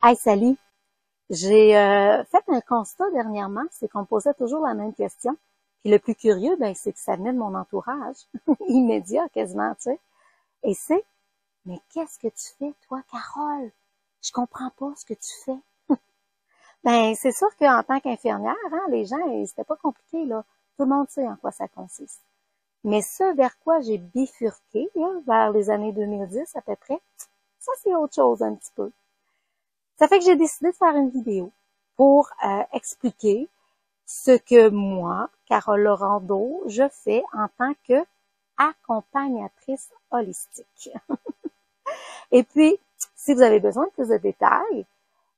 Hey, salut! J'ai fait un constat dernièrement, c'est qu'on me posait toujours la même question. Puis le plus curieux, ben, c'est que ça venait de mon entourage, immédiat quasiment, tu sais. Et c'est, mais qu'est-ce que tu fais, toi, Carole? Je comprends pas ce que tu fais. Ben, c'est sûr qu'en tant qu'infirmière, hein, les gens, c'était pas compliqué, là. Tout le monde sait en quoi ça consiste. Mais ce vers quoi j'ai bifurqué, là, vers les années 2010 à peu près, ça, c'est autre chose un petit peu. Ça fait que j'ai décidé de faire une vidéo pour expliquer ce que moi, Carole Laurando, je fais en tant que accompagnatrice holistique. Et puis, si vous avez besoin de plus de détails,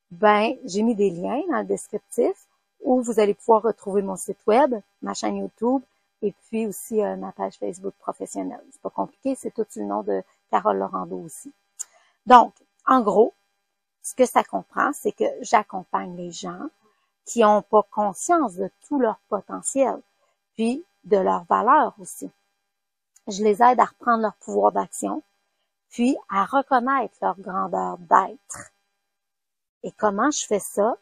ben, j'ai mis des liens dans le descriptif où vous allez pouvoir retrouver mon site web, ma chaîne YouTube et puis aussi ma page Facebook professionnelle. C'est pas compliqué, c'est tout le nom de Carole Laurando aussi. Donc, en gros, ce que ça comprend, c'est que j'accompagne les gens qui n'ont pas conscience de tout leur potentiel, puis de leur valeur aussi. Je les aide à reprendre leur pouvoir d'action, puis à reconnaître leur grandeur d'être. Et comment je fais ça?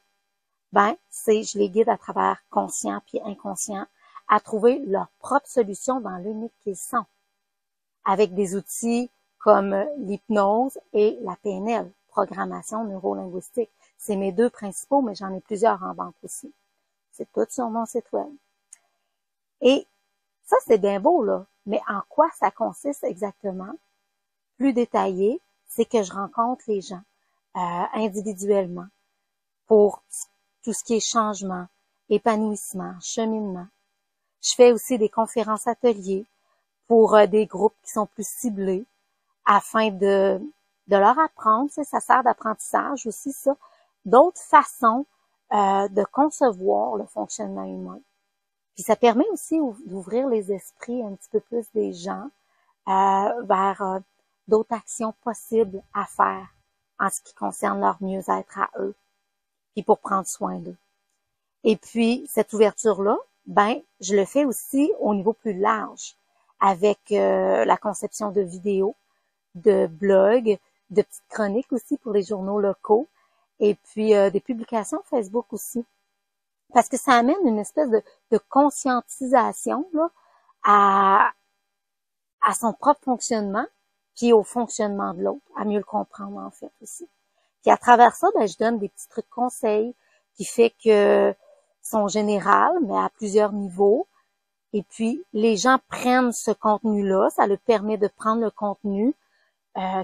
Ben, je les guide à travers conscient puis inconscient à trouver leur propre solution dans l'unique qu'ils sont, avec des outils comme l'hypnose et la PNL, programmation neuro-linguistique. C'est mes deux principaux, mais j'en ai plusieurs en banque aussi. C'est tout sur mon site web. Et ça, c'est bien beau, là. Mais en quoi ça consiste exactement? Plus détaillé, c'est que je rencontre les gens individuellement pour tout ce qui est changement, épanouissement, cheminement. Je fais aussi des conférences ateliers pour des groupes qui sont plus ciblés afin de leur apprendre, ça sert d'apprentissage aussi, ça, d'autres façons de concevoir le fonctionnement humain. Puis ça permet aussi d'ouvrir les esprits un petit peu plus des gens vers d'autres actions possibles à faire en ce qui concerne leur mieux-être à eux, puis pour prendre soin d'eux. Et puis, cette ouverture-là, ben, je le fais aussi au niveau plus large, avec la conception de vidéos, de blogs, de petites chroniques aussi pour les journaux locaux, et puis des publications Facebook aussi. Parce que ça amène une espèce de conscientisation là, à son propre fonctionnement, puis au fonctionnement de l'autre, à mieux le comprendre en fait aussi. Puis à travers ça, ben, je donne des petits trucs conseils qui fait que sont générales, mais à plusieurs niveaux. Et puis, les gens prennent ce contenu-là, ça leur permet de prendre le contenu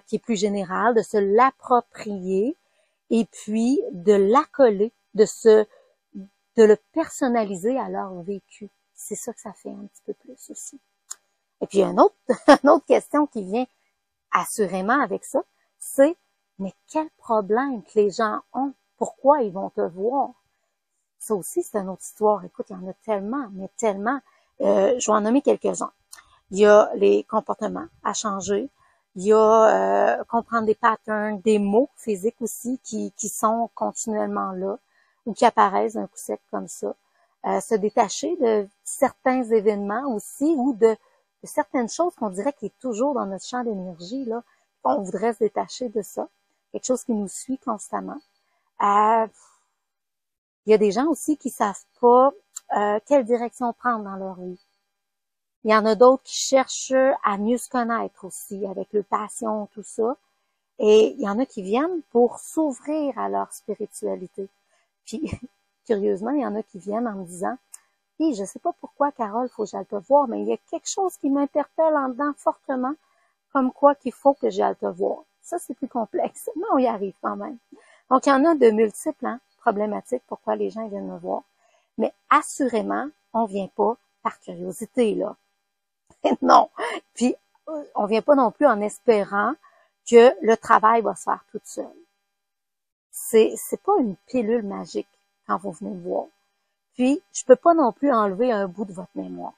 qui est plus général, de se l'approprier et puis de l'accoler, de le personnaliser à leur vécu. C'est ça que ça fait un petit peu plus aussi. Et puis, une autre question qui vient assurément avec ça, c'est mais quel problème que les gens ont? Pourquoi ils vont te voir? Ça aussi, c'est une autre histoire. Écoute, il y en a tellement, mais tellement. Je vais en nommer quelques-uns. Il y a les comportements à changer. Il y a comprendre des patterns, des mots physiques aussi qui sont continuellement là ou qui apparaissent d'un coup sec comme ça. Se détacher de certains événements aussi ou de certaines choses qu'on dirait qui est toujours dans notre champ d'énergie, là. On voudrait se détacher de ça. Quelque chose qui nous suit constamment. Il y a des gens aussi qui savent pas quelle direction prendre dans leur vie. Il y en a d'autres qui cherchent à mieux se connaître aussi, avec leur passion, tout ça. Et il y en a qui viennent pour s'ouvrir à leur spiritualité. Puis, curieusement, il y en a qui viennent en me disant « Hey, je sais pas pourquoi, Carole, faut que j'aille te voir, mais il y a quelque chose qui m'interpelle en dedans fortement, comme quoi qu'il faut que j'aille te voir. » Ça, c'est plus complexe, mais on y arrive quand même. Donc, il y en a de multiples problématiques pourquoi les gens viennent me voir. Mais assurément, on vient pas par curiosité, là. Non. Puis, on vient pas non plus en espérant que le travail va se faire tout seul. C'est pas une pilule magique quand vous venez me voir. Puis, je peux pas non plus enlever un bout de votre mémoire.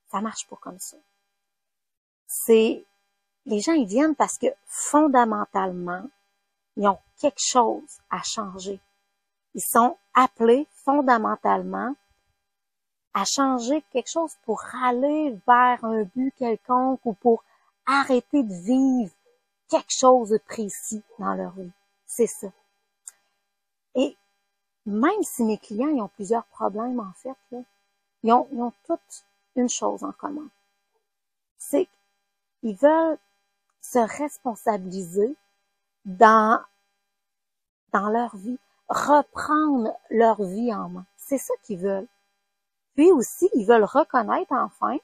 Ça marche pas comme ça. Les gens, ils viennent parce que fondamentalement, ils ont quelque chose à changer. Ils sont appelés fondamentalement à changer quelque chose pour aller vers un but quelconque ou pour arrêter de vivre quelque chose de précis dans leur vie. C'est ça. même si mes clients ils ont plusieurs problèmes, en fait, là, ils ont toutes une chose en commun. C'est qu'ils veulent se responsabiliser dans leur vie, reprendre leur vie en main. C'est ça qu'ils veulent. Puis aussi, ils veulent reconnaître enfin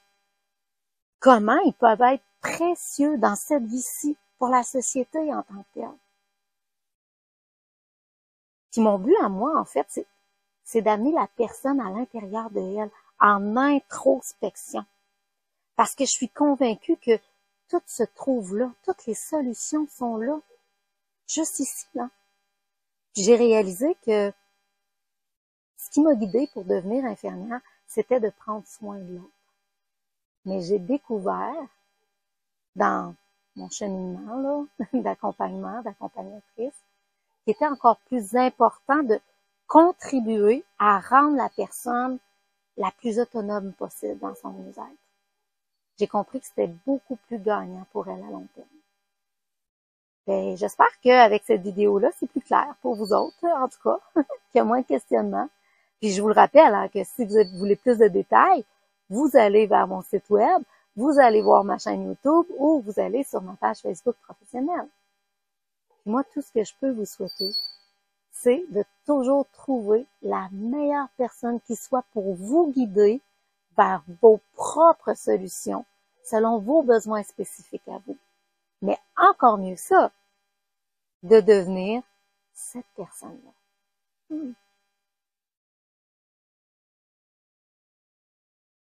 comment ils peuvent être précieux dans cette vie-ci pour la société en tant que telle. Puis mon but à moi, en fait, c'est d'amener la personne à l'intérieur de elle, en introspection. Parce que je suis convaincue que tout se trouve là, toutes les solutions sont là, juste ici, là. J'ai réalisé que ce qui m'a guidée pour devenir infirmière, c'était de prendre soin de l'autre. Mais j'ai découvert, dans mon cheminement là, d'accompagnatrice, qu'il était encore plus important de contribuer à rendre la personne la plus autonome possible dans son mieux-être. J'ai compris que c'était beaucoup plus gagnant pour elle à long terme. Et j'espère qu'avec cette vidéo-là, c'est plus clair pour vous autres, en tout cas, qu'il y a moins de questionnements. Puis je vous le rappelle hein, que si vous voulez plus de détails, vous allez vers mon site web, vous allez voir ma chaîne YouTube ou vous allez sur ma page Facebook professionnelle. Puis moi, tout ce que je peux vous souhaiter, c'est de toujours trouver la meilleure personne qui soit pour vous guider vers vos propres solutions, selon vos besoins spécifiques à vous. Mais encore mieux ça, de devenir cette personne-là.